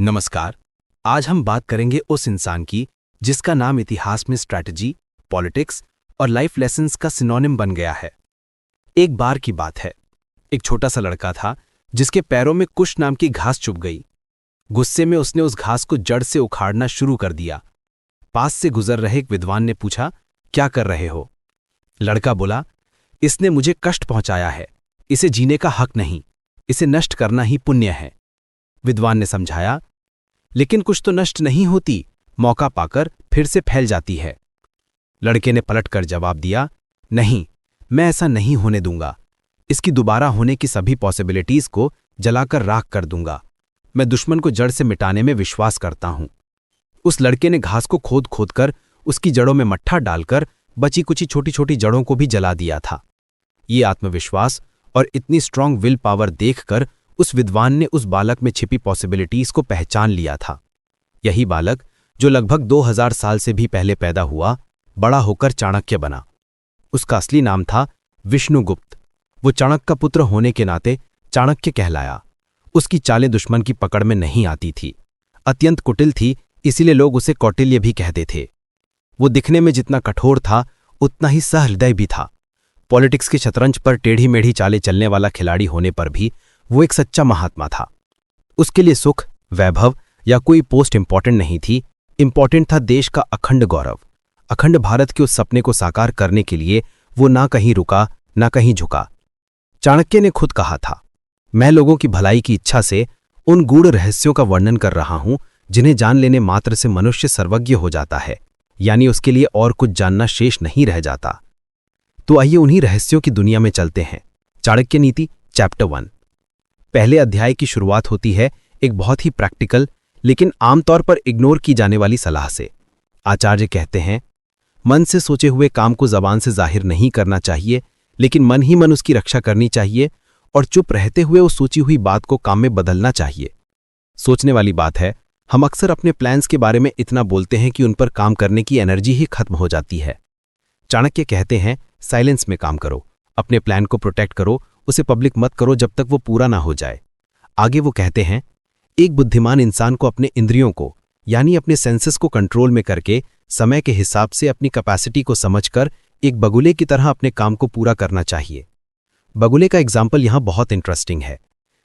नमस्कार। आज हम बात करेंगे उस इंसान की जिसका नाम इतिहास में स्ट्रैटेजी, पॉलिटिक्स और लाइफ लेसन्स का सिनोनिम बन गया है। एक बार की बात है, एक छोटा सा लड़का था जिसके पैरों में कुश नाम की घास चुभ गई। गुस्से में उसने उस घास को जड़ से उखाड़ना शुरू कर दिया। पास से गुजर रहे एक विद्वान ने पूछा, क्या कर रहे हो? लड़का बोला, इसने मुझे कष्ट पहुंचाया है, इसे जीने का हक नहीं, इसे नष्ट करना ही पुण्य है। विद्वान ने समझाया, लेकिन कुछ तो नष्ट नहीं होती, मौका पाकर फिर से फैल जाती है। लड़के ने पलटकर जवाब दिया, नहीं, मैं ऐसा नहीं होने दूंगा। इसकी दोबारा होने की सभी पॉसिबिलिटीज को जलाकर राख कर दूंगा। मैं दुश्मन को जड़ से मिटाने में विश्वास करता हूं। उस लड़के ने घास को खोद खोद कर उसकी जड़ों में मट्ठा डालकर बची कुची छोटी छोटी जड़ों को भी जला दिया था। ये आत्मविश्वास और इतनी स्ट्रांग विल पावर देखकर उस विद्वान ने उस बालक में छिपी पॉसिबिलिटीज को पहचान लिया था। यही बालक, जो लगभग 2000 साल से भी पहले पैदा हुआ, बड़ा होकर चाणक्य बना। उसका असली नाम था विष्णुगुप्त। वो चाणक्य का पुत्र होने के नाते चाणक्य कहलाया। उसकी चालें दुश्मन की पकड़ में नहीं आती थी, अत्यंत कुटिल थी, इसीलिए लोग उसे कौटिल्य भी कहते थे। वो दिखने में जितना कठोर था, उतना ही सहृदय भी था। पॉलिटिक्स के शतरंज पर टेढ़ी मेढ़ी चालें चलने वाला खिलाड़ी होने पर भी वो एक सच्चा महात्मा था। उसके लिए सुख, वैभव या कोई पोस्ट इंपॉर्टेंट नहीं थी, इंपॉर्टेंट था देश का अखंड गौरव। अखंड भारत के उस सपने को साकार करने के लिए वो ना कहीं रुका, ना कहीं झुका। चाणक्य ने खुद कहा था, मैं लोगों की भलाई की इच्छा से उन गूढ़ रहस्यों का वर्णन कर रहा हूं जिन्हें जान लेने मात्र से मनुष्य सर्वज्ञ हो जाता है, यानी उसके लिए और कुछ जानना शेष नहीं रह जाता। तो आइए उन्हीं रहस्यों की दुनिया में चलते हैं। चाणक्य नीति चैप्टर 1। पहले अध्याय की शुरुआत होती है एक बहुत ही प्रैक्टिकल लेकिन आमतौर पर इग्नोर की जाने वाली सलाह से। आचार्य कहते हैं, मन से सोचे हुए काम को जबान से जाहिर नहीं करना चाहिए, लेकिन मन ही मन उसकी रक्षा करनी चाहिए और चुप रहते हुए उस सोची हुई बात को काम में बदलना चाहिए। सोचने वाली बात है, हम अक्सर अपने प्लान्स के बारे में इतना बोलते हैं कि उन पर काम करने की एनर्जी ही खत्म हो जाती है। चाणक्य कहते हैं, साइलेंस में काम करो, अपने प्लान को प्रोटेक्ट करो, उसे पब्लिक मत करो जब तक वो पूरा ना हो जाए। आगे वो कहते हैं, एक बुद्धिमान इंसान को अपने इंद्रियों को यानी अपने सेंसेस को कंट्रोल में करके समय के हिसाब से अपनी कैपेसिटी को समझकर एक बगुले की तरह अपने काम को पूरा करना चाहिए। बगुले का एग्जाम्पल यहां बहुत इंटरेस्टिंग है।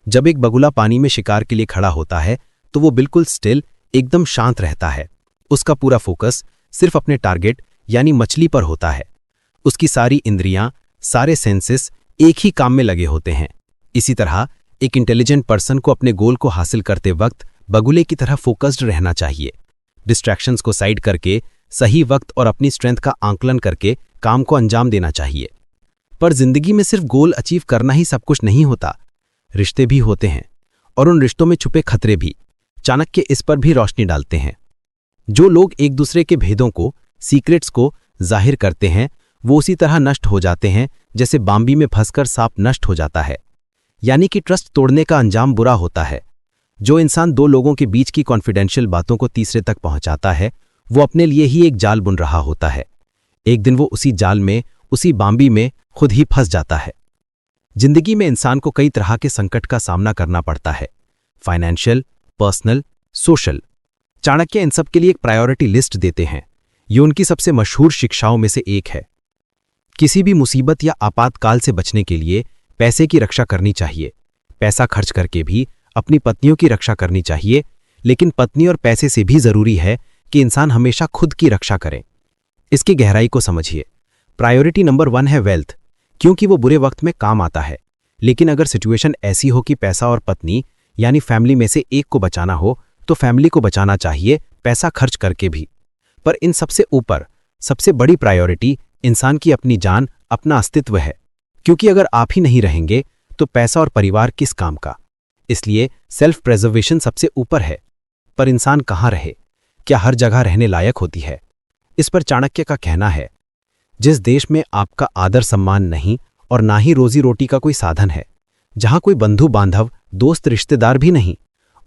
जब एक बगुला पानी में शिकार के लिए खड़ा होता है तो वो बिल्कुल स्टिल, एकदम शांत रहता है। उसका पूरा फोकस सिर्फ अपने टारगेट यानी मछली पर होता है। उसकी सारी इंद्रियां, सारे सेंसेस एक ही काम में लगे होते हैं। इसी तरह एक इंटेलिजेंट पर्सन को अपने गोल को हासिल करते वक्त बगुले की तरह फोकस्ड रहना चाहिए। डिस्ट्रैक्शंस को साइड करके सही वक्त और अपनी स्ट्रेंथ का आंकलन करके काम को अंजाम देना चाहिए। पर जिंदगी में सिर्फ गोल अचीव करना ही सब कुछ नहीं होता, रिश्ते भी होते हैं और उन रिश्तों में छुपे खतरे भी। चाणक्य इस पर भी रोशनी डालते हैं। जो लोग एक दूसरे के भेदों को, सीक्रेट्स को जाहिर करते हैं, वो उसी तरह नष्ट हो जाते हैं जैसे बांबी में फंसकर सांप नष्ट हो जाता है। यानी कि ट्रस्ट तोड़ने का अंजाम बुरा होता है। जो इंसान दो लोगों के बीच की कॉन्फिडेंशियल बातों को तीसरे तक पहुंचाता है, वो अपने लिए ही एक जाल बुन रहा होता है। एक दिन वो उसी जाल में, उसी बांबी में खुद ही फंस जाता है। जिंदगी में इंसान को कई तरह के संकट का सामना करना पड़ता है, फाइनेंशियल, पर्सनल, सोशल। चाणक्य इन सब के लिए एक प्रायोरिटी लिस्ट देते हैं। ये उनकी सबसे मशहूर शिक्षाओं में से एक है। किसी भी मुसीबत या आपातकाल से बचने के लिए पैसे की रक्षा करनी चाहिए। पैसा खर्च करके भी अपनी पत्नियों की रक्षा करनी चाहिए, लेकिन पत्नी और पैसे से भी जरूरी है कि इंसान हमेशा खुद की रक्षा करे। इसकी गहराई को समझिए। प्रायोरिटी नंबर 1 है वेल्थ, क्योंकि वो बुरे वक्त में काम आता है। लेकिन अगर सिचुएशन ऐसी हो कि पैसा और पत्नी यानी फैमिली में से एक को बचाना हो, तो फैमिली को बचाना चाहिए, पैसा खर्च करके भी। पर इन सबसे ऊपर सबसे बड़ी प्रायोरिटी इंसान की अपनी जान, अपना अस्तित्व है। क्योंकि अगर आप ही नहीं रहेंगे तो पैसा और परिवार किस काम का। इसलिए सेल्फ प्रेजर्वेशन सबसे ऊपर है। पर इंसान कहाँ रहे? क्या हर जगह रहने लायक होती है? इस पर चाणक्य का कहना है, जिस देश में आपका आदर सम्मान नहीं और ना ही रोजी रोटी का कोई साधन है, जहां कोई बंधु बांधव, दोस्त, रिश्तेदार भी नहीं,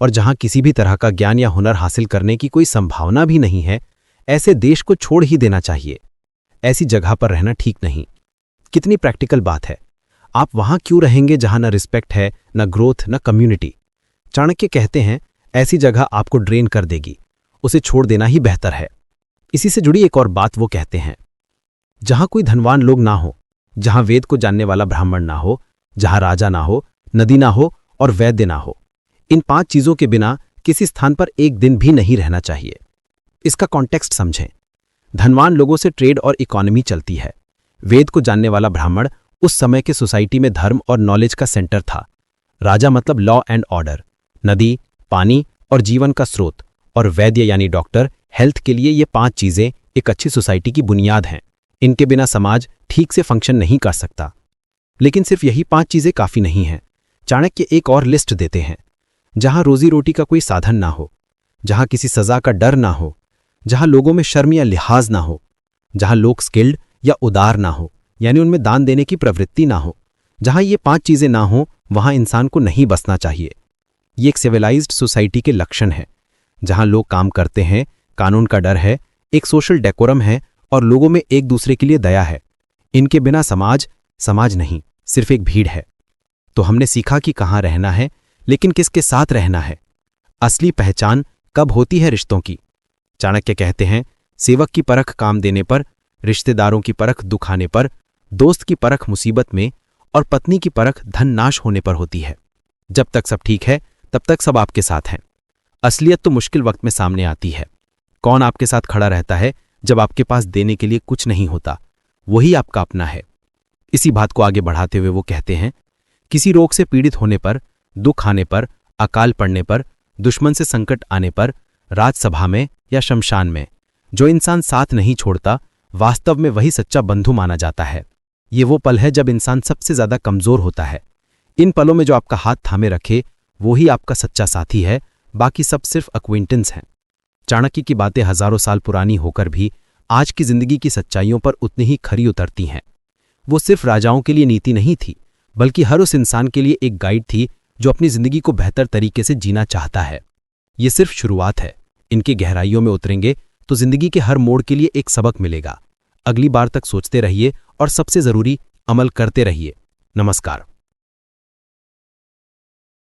और जहां किसी भी तरह का ज्ञान या हुनर हासिल करने की कोई संभावना भी नहीं है, ऐसे देश को छोड़ ही देना चाहिए। ऐसी जगह पर रहना ठीक नहीं। कितनी प्रैक्टिकल बात है। आप वहां क्यों रहेंगे जहां न रिस्पेक्ट है, न ग्रोथ, न कम्युनिटी। चाणक्य कहते हैं, ऐसी जगह आपको ड्रेन कर देगी, उसे छोड़ देना ही बेहतर है। इसी से जुड़ी एक और बात वो कहते हैं, जहां कोई धनवान लोग ना हो, जहां वेद को जानने वाला ब्राह्मण ना हो, जहां राजा ना हो, नदी ना हो और वैद्य ना हो, इन 5 चीजों के बिना किसी स्थान पर एक दिन भी नहीं रहना चाहिए। इसका कॉन्टेक्स्ट समझें। धनवान लोगों से ट्रेड और इकोनॉमी चलती है। वेद को जानने वाला ब्राह्मण उस समय के सोसाइटी में धर्म और नॉलेज का सेंटर था। राजा मतलब लॉ एंड ऑर्डर, नदी पानी और जीवन का स्रोत, और वैद्य यानी डॉक्टर हेल्थ के लिए। ये 5 चीजें एक अच्छी सोसाइटी की बुनियाद हैं। इनके बिना समाज ठीक से फंक्शन नहीं कर सकता। लेकिन सिर्फ यही 5 चीजें काफी नहीं हैं। चाणक्य एक और लिस्ट देते हैं, जहां रोजी रोटी का कोई साधन ना हो, जहां किसी सजा का डर ना हो, जहां लोगों में शर्म या लिहाज ना हो, जहां लोग स्किल्ड या उदार ना हो, यानी उनमें दान देने की प्रवृत्ति ना हो। जहां ये 5 चीजें ना हो, वहां इंसान को नहीं बसना चाहिए। ये एक सिविलाइज्ड सोसाइटी के लक्षण है, जहां लोग काम करते हैं, कानून का डर है, एक सोशल डेकोरम है और लोगों में एक दूसरे के लिए दया है। इनके बिना समाज समाज नहीं, सिर्फ एक भीड़ है। तो हमने सीखा कि कहाँ रहना है, लेकिन किसके साथ रहना है। असली पहचान कब होती है रिश्तों की। चाणक्य कहते हैं, सेवक की परख काम देने पर, रिश्तेदारों की परख दुख आने पर, दोस्त की परख मुसीबत में और पत्नी की परख धन नाश होने पर होती है। जब तक सब ठीक है तब तक सब आपके साथ हैं। असलियत तो मुश्किल वक्त में सामने आती है। कौन आपके साथ खड़ा रहता है जब आपके पास देने के लिए कुछ नहीं होता, वही आपका अपना है। इसी बात को आगे बढ़ाते हुए वो कहते हैं, किसी रोग से पीड़ित होने पर, दुख आने पर, अकाल पड़ने पर, दुश्मन से संकट आने पर, राजसभा में या शमशान में जो इंसान साथ नहीं छोड़ता, वास्तव में वही सच्चा बंधु माना जाता है। ये वो पल है जब इंसान सबसे ज्यादा कमजोर होता है। इन पलों में जो आपका हाथ थामे रखे, वो ही आपका सच्चा साथी है, बाकी सब सिर्फ अक्विंटेंस हैं। चाणक्य की बातें हजारों साल पुरानी होकर भी आज की जिंदगी की सच्चाइयों पर उतनी ही खरी उतरती हैं। वो सिर्फ राजाओं के लिए नीति नहीं थी, बल्कि हर उस इंसान के लिए एक गाइड थी जो अपनी जिंदगी को बेहतर तरीके से जीना चाहता है। ये सिर्फ शुरुआत है। इनकी गहराइयों में उतरेंगे तो जिंदगी के हर मोड़ के लिए एक सबक मिलेगा। अगली बार तक सोचते रहिए और सबसे जरूरी, अमल करते रहिए। नमस्कार।